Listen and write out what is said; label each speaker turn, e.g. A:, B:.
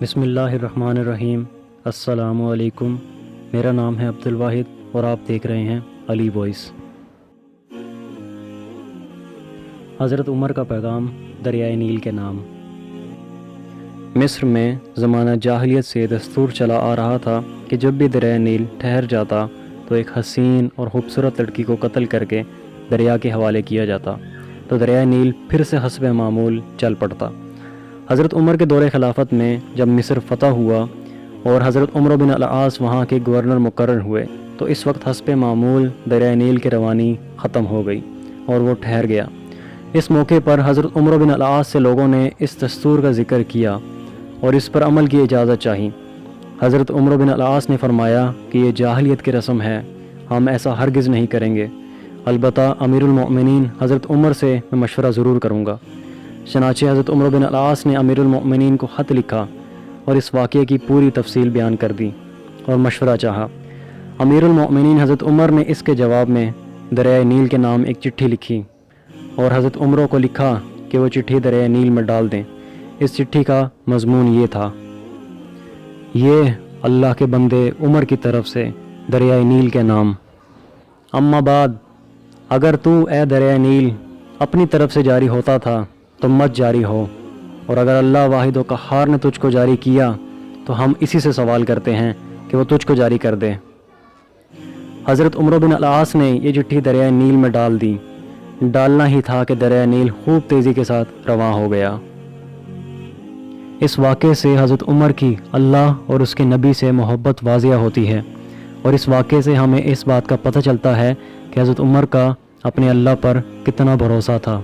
A: بسم اللہ الرحمن الرحیم۔ السلام علیکم، میرا نام ہے عبدالواحد اور آپ دیکھ رہے ہیں علی وائس۔ حضرت عمر کا پیغام دریائے نیل کے نام۔ مصر میں زمانہ جاہلیت سے دستور چلا آ رہا تھا کہ جب بھی دریائے نیل ٹھہر جاتا تو ایک حسین اور خوبصورت لڑکی کو قتل کر کے دریا کے حوالے کیا جاتا تو دریائے نیل پھر سے حسب معمول چل پڑتا۔ حضرت عمر کے دور خلافت میں جب مصر فتح ہوا اور حضرت عمر بن العاص وہاں کے گورنر مقرر ہوئے تو اس وقت حسب معمول دریائے نیل کی روانی ختم ہو گئی اور وہ ٹھہر گیا۔ اس موقع پر حضرت عمر بن العاص سے لوگوں نے اس دستور کا ذکر کیا اور اس پر عمل کی اجازت چاہی۔ حضرت عمر بن العاص نے فرمایا کہ یہ جاہلیت کی رسم ہے، ہم ایسا ہرگز نہیں کریں گے، البتہ امیر المؤمنین حضرت عمر سے میں مشورہ ضرور کروں گا۔ چنانچہ حضرت عمر بن العاص نے امیر المؤمنین کو خط لکھا اور اس واقعے کی پوری تفصیل بیان کر دی اور مشورہ چاہا۔ امیر المؤمنین حضرت عمر نے اس کے جواب میں دریائے نیل کے نام ایک چٹھی لکھی اور حضرت عمر کو لکھا کہ وہ چٹھی دریائے نیل میں ڈال دیں۔ اس چٹھی کا مضمون یہ تھا: یہ اللہ کے بندے عمر کی طرف سے دریائے نیل کے نام۔ اما بعد، اگر تو اے دریائے نیل اپنی طرف سے جاری ہوتا تھا تو مت جاری ہو، اور اگر اللہ واحد و قہار نے تجھ کو جاری کیا تو ہم اسی سے سوال کرتے ہیں کہ وہ تجھ کو جاری کر دے۔ حضرت عمر بن العاص نے یہ چٹھی دریائے نیل میں ڈال دی۔ ڈالنا ہی تھا کہ دریائے نیل خوب تیزی کے ساتھ رواں ہو گیا۔ اس واقعے سے حضرت عمر کی اللہ اور اس کے نبی سے محبت واضح ہوتی ہے، اور اس واقعے سے ہمیں اس بات کا پتہ چلتا ہے کہ حضرت عمر کا اپنے اللہ پر کتنا بھروسہ تھا۔